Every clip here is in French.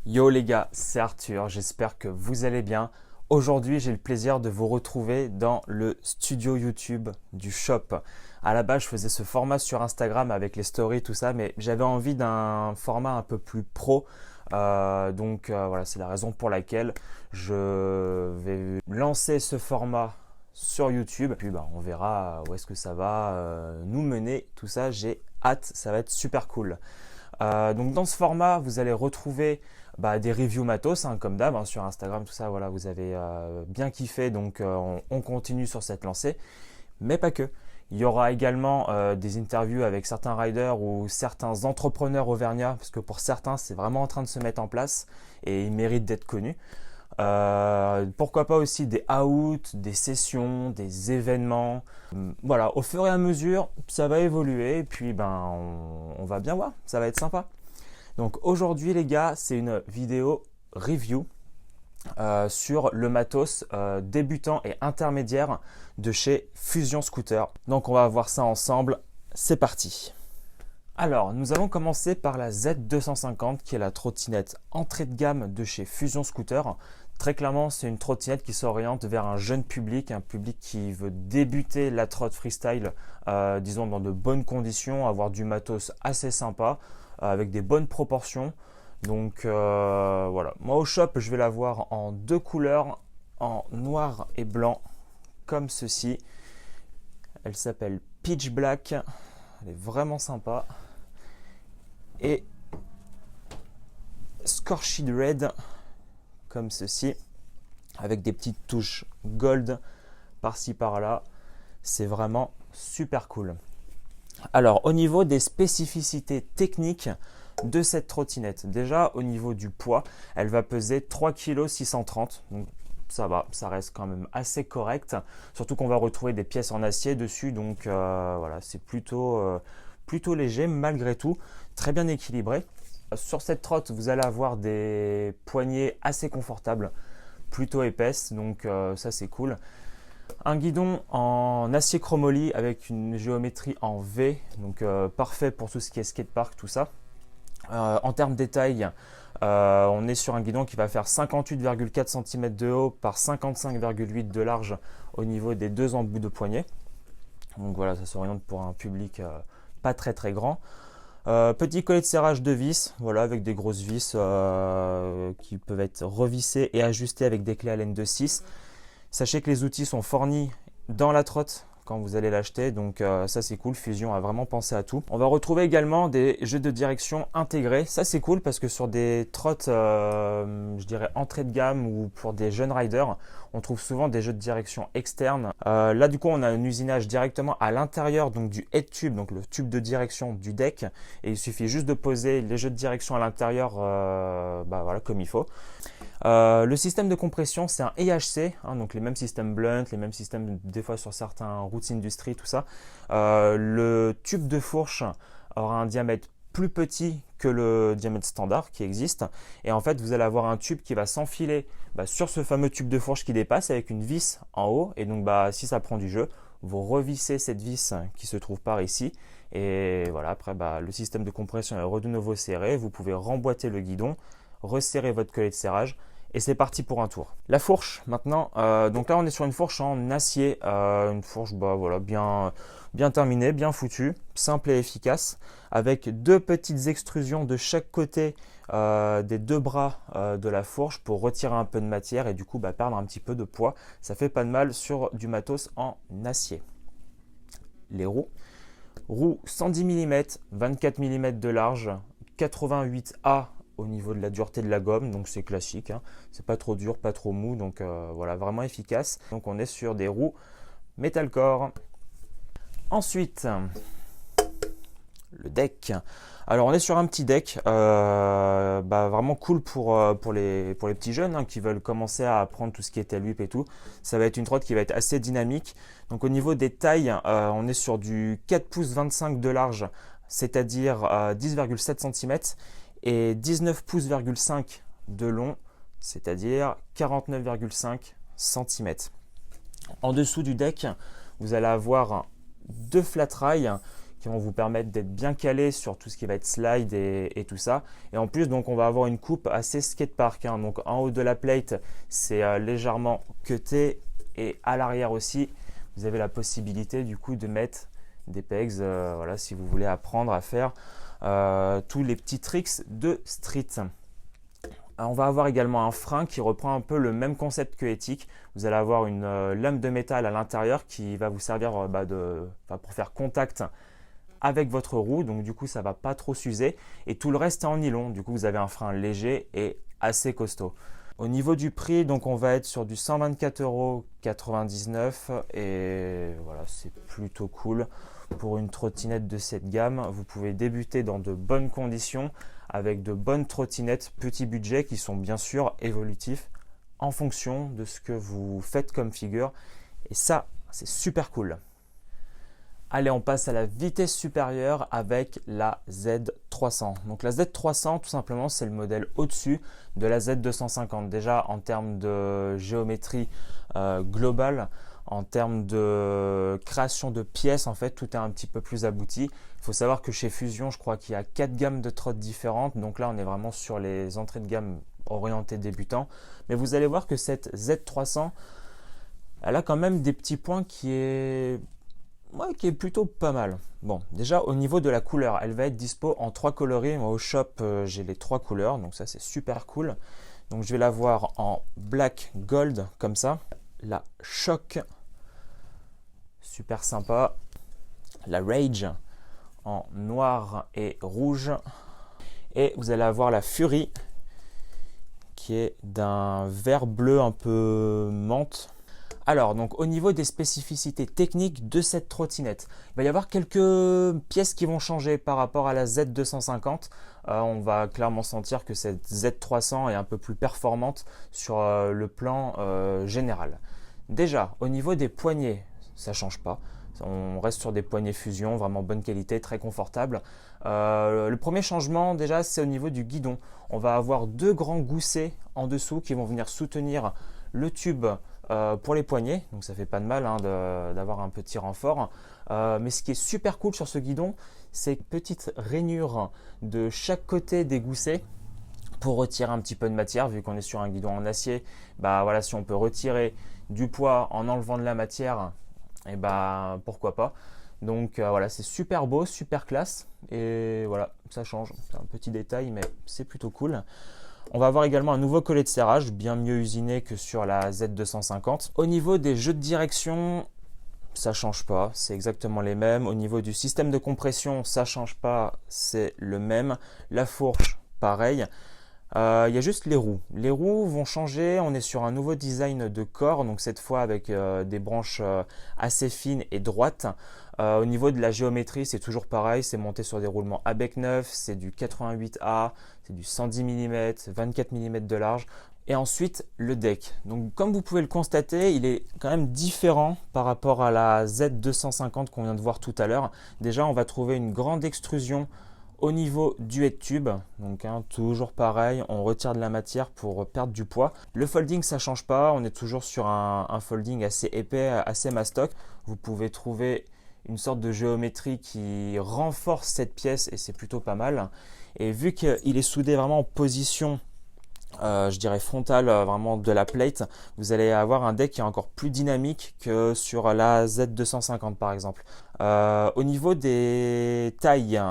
Yo les gars, c'est Arthur, j'espère que vous allez bien. Aujourd'hui, j'ai le plaisir de vous retrouver dans le studio YouTube du shop. À la base, je faisais ce format sur Instagram avec les stories, tout ça, mais j'avais envie d'un format un peu plus pro. Voilà, c'est la raison pour laquelle je vais lancer ce format sur YouTube. Puis on verra où est-ce que ça va nous mener. Tout ça, j'ai hâte, ça va être super cool. Donc dans ce format, vous allez retrouver des reviews matos, comme d'hab, sur Instagram, tout ça, voilà, vous avez bien kiffé, donc on continue sur cette lancée, mais pas que. Il y aura également des interviews avec certains riders ou certains entrepreneurs auvergnats, parce que pour certains, c'est vraiment en train de se mettre en place et ils méritent d'être connus. Pourquoi pas aussi des outs, des sessions, des événements. Voilà, au fur et à mesure, ça va évoluer et puis on va bien voir, ça va être sympa. Donc aujourd'hui les gars, c'est une vidéo review sur le matos débutant et intermédiaire de chez Fusion Scooter. Donc on va voir ça ensemble, c'est parti. Alors, nous allons commencer par la Z250 qui est la trottinette entrée de gamme de chez Fusion Scooter. Très clairement, c'est une trottinette qui s'oriente vers un jeune public, un public qui veut débuter la trotte freestyle, disons dans de bonnes conditions, avoir du matos assez sympa, avec des bonnes proportions. Donc voilà, moi au shop, je vais l'avoir en deux couleurs, en noir et blanc, comme ceci. Elle s'appelle Pitch Black, elle est vraiment sympa. Et Scorched Red, comme ceci, avec des petites touches gold par-ci par-là. C'est vraiment super cool. Alors au niveau des spécificités techniques de cette trottinette, déjà au niveau du poids, elle va peser 3,630 kg, donc ça va, ça reste quand même assez correct, surtout qu'on va retrouver des pièces en acier dessus, donc voilà, c'est plutôt léger malgré tout, très bien équilibré. Sur cette trotte, vous allez avoir des poignées assez confortables, plutôt épaisses, donc ça c'est cool. Un guidon en acier chromoly avec une géométrie en V, donc parfait pour tout ce qui est skatepark, tout ça. En termes de taille, on est sur un guidon qui va faire 58,4 cm de haut par 55,8 de large au niveau des deux embouts de poignet. Donc voilà, ça s'oriente pour un public pas très très grand. Petit collet de serrage de vis, voilà, avec des grosses vis qui peuvent être revissées et ajustées avec des clés Allen de 6. Sachez que les outils sont fournis dans la trotte quand vous allez l'acheter, donc ça c'est cool, Fusion a vraiment pensé à tout. On va retrouver également des jeux de direction intégrés, ça c'est cool parce que sur des trottes, je dirais entrée de gamme ou pour des jeunes riders, on trouve souvent des jeux de direction externes. Là du coup on a un usinage directement à l'intérieur donc du head tube, donc le tube de direction du deck, et il suffit juste de poser les jeux de direction à l'intérieur voilà, comme il faut. Le système de compression c'est un EHC, donc les mêmes systèmes blunt, les mêmes systèmes des fois sur certains routes industrie, tout ça. Le tube de fourche aura un diamètre plus petit que le diamètre standard qui existe, et en fait vous allez avoir un tube qui va s'enfiler sur ce fameux tube de fourche qui dépasse avec une vis en haut, et donc si ça prend du jeu, vous revissez cette vis qui se trouve par ici, et voilà, après le système de compression est de nouveau serré, vous pouvez remboîter le guidon, resserrer votre collet de serrage et c'est parti pour un tour. La fourche maintenant, donc là on est sur une fourche en acier, une fourche voilà, bien terminée, bien foutue, simple et efficace, avec deux petites extrusions de chaque côté des deux bras de la fourche pour retirer un peu de matière et du coup perdre un petit peu de poids. Ça fait pas de mal sur du matos en acier. Les roues 110 mm, 24 mm de large, 88A au niveau de la dureté de la gomme, donc c'est classique, c'est pas trop dur, pas trop mou, donc voilà, vraiment efficace. Donc on est sur des roues Metalcore. Ensuite, le deck. Alors on est sur un petit deck, vraiment cool pour les petits jeunes qui veulent commencer à apprendre tout ce qui est tail whip et tout. Ça va être une trotte qui va être assez dynamique. Donc au niveau des tailles, on est sur du 4 pouces 25 de large, c'est-à-dire 10,7 cm, et 19 pouces,5 de long, c'est-à-dire 49,5 cm. En dessous du deck, vous allez avoir deux flat rails qui vont vous permettre d'être bien calé sur tout ce qui va être slide et tout ça. Et en plus, donc, on va avoir une coupe assez skatepark, hein. Donc en haut de la plate, c'est légèrement cuté et à l'arrière aussi, vous avez la possibilité du coup de mettre des pegs, voilà, si vous voulez apprendre à faire tous les petits tricks de street. On va avoir également un frein qui reprend un peu le même concept que Ethic. Vous allez avoir une lame de métal à l'intérieur qui va vous servir pour faire contact avec votre roue. Donc du coup, ça ne va pas trop s'user. Et tout le reste est en nylon. Du coup, vous avez un frein léger et assez costaud. Au niveau du prix, donc on va être sur du 124,99 € et voilà, c'est plutôt cool. Pour une trottinette de cette gamme, vous pouvez débuter dans de bonnes conditions avec de bonnes trottinettes petit budget qui sont bien sûr évolutifs en fonction de ce que vous faites comme figure. Et ça, c'est super cool. Allez, on passe à la vitesse supérieure avec la Z300. Donc la Z300, tout simplement, c'est le modèle au-dessus de la Z250. Déjà, en termes de géométrie globale, en termes de création de pièces, en fait, tout est un petit peu plus abouti. Il faut savoir que chez Fusion, je crois qu'il y a 4 gammes de trottes différentes. Donc là, on est vraiment sur les entrées de gamme orientées débutants. Mais vous allez voir que cette Z300, elle a quand même des petits points qui est plutôt pas mal. Bon, déjà au niveau de la couleur, elle va être dispo en 3 coloris. Moi, au shop, j'ai les 3 couleurs, donc ça c'est super cool. Donc je vais la voir en black gold comme ça. La Shock, super sympa. La Rage en noir et rouge. Et vous allez avoir la Fury qui est d'un vert bleu un peu menthe. Alors, donc au niveau des spécificités techniques de cette trottinette, il va y avoir quelques pièces qui vont changer par rapport à la Z250. On va clairement sentir que cette Z300 est un peu plus performante sur le plan général. Déjà, au niveau des poignées, ça ne change pas. On reste sur des poignées Fusion, vraiment bonne qualité, très confortable. Le premier changement, déjà, c'est au niveau du guidon. On va avoir 2 grands goussets en dessous qui vont venir soutenir le tube pour les poignets, donc ça fait pas de mal hein, d'avoir un petit renfort. Mais ce qui est super cool sur ce guidon, c'est une petite rainure de chaque côté des goussets pour retirer un petit peu de matière. Vu qu'on est sur un guidon en acier, bah voilà, si on peut retirer du poids en enlevant de la matière, et bah pourquoi pas. Donc voilà, c'est super beau, super classe et voilà, ça change. C'est un petit détail, mais c'est plutôt cool. On va avoir également un nouveau collet de serrage, bien mieux usiné que sur la Z250. Au niveau des jeux de direction, ça ne change pas, c'est exactement les mêmes. Au niveau du système de compression, ça ne change pas, c'est le même. La fourche, pareil. Il y a juste les roues. Les roues vont changer, on est sur un nouveau design de corps, donc cette fois avec des branches assez fines et droites. Au niveau de la géométrie, c'est toujours pareil, c'est monté sur des roulements à bec neuf, c'est du 88A, c'est du 110 mm, 24 mm de large. Et ensuite, le deck. Donc comme vous pouvez le constater, il est quand même différent par rapport à la Z250 qu'on vient de voir tout à l'heure. Déjà, on va trouver une grande extrusion au niveau du head tube, donc toujours pareil, on retire de la matière pour perdre du poids. Le folding, ça ne change pas, on est toujours sur un folding assez épais, assez mastoc. Vous pouvez trouver une sorte de géométrie qui renforce cette pièce et c'est plutôt pas mal. Et vu qu'il est soudé vraiment en position, je dirais frontale vraiment de la plate, vous allez avoir un deck qui est encore plus dynamique que sur la Z250 par exemple. Au niveau des tailles,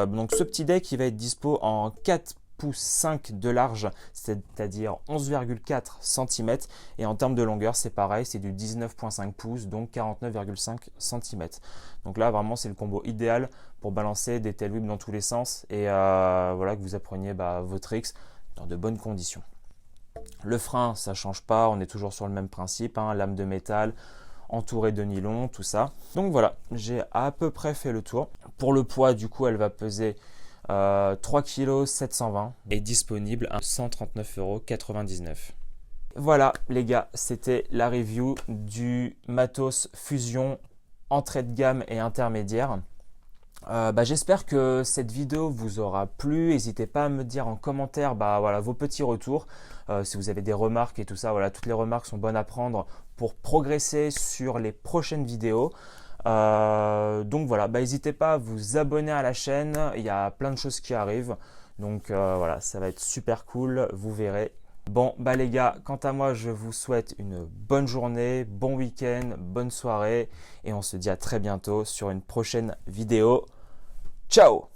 donc ce petit deck il va être dispo en 4 pouces 5 de large, c'est-à-dire 11,4 cm, et en termes de longueur c'est pareil, c'est du 19,5 pouces, donc 49,5 cm. Donc là vraiment c'est le combo idéal pour balancer des tail whips dans tous les sens et voilà, que vous appreniez vos tricks dans de bonnes conditions. Le frein, ça ne change pas, on est toujours sur le même principe, lame de métal, entourée de nylon, tout ça. Donc voilà, j'ai à peu près fait le tour. Pour le poids, du coup, elle va peser 3 kg 720 et disponible à 139,99 €. Voilà les gars, c'était la review du matos Fusion entrée de gamme et intermédiaire. J'espère que cette vidéo vous aura plu. N'hésitez pas à me dire en commentaire vos petits retours. Si vous avez des remarques et tout ça, voilà, toutes les remarques sont bonnes à prendre pour progresser sur les prochaines vidéos. Donc voilà, n'hésitez pas à vous abonner à la chaîne, il y a plein de choses qui arrivent. Donc voilà, ça va être super cool, vous verrez. Bon, les gars, quant à moi, je vous souhaite une bonne journée, bon week-end, bonne soirée et on se dit à très bientôt sur une prochaine vidéo. Ciao!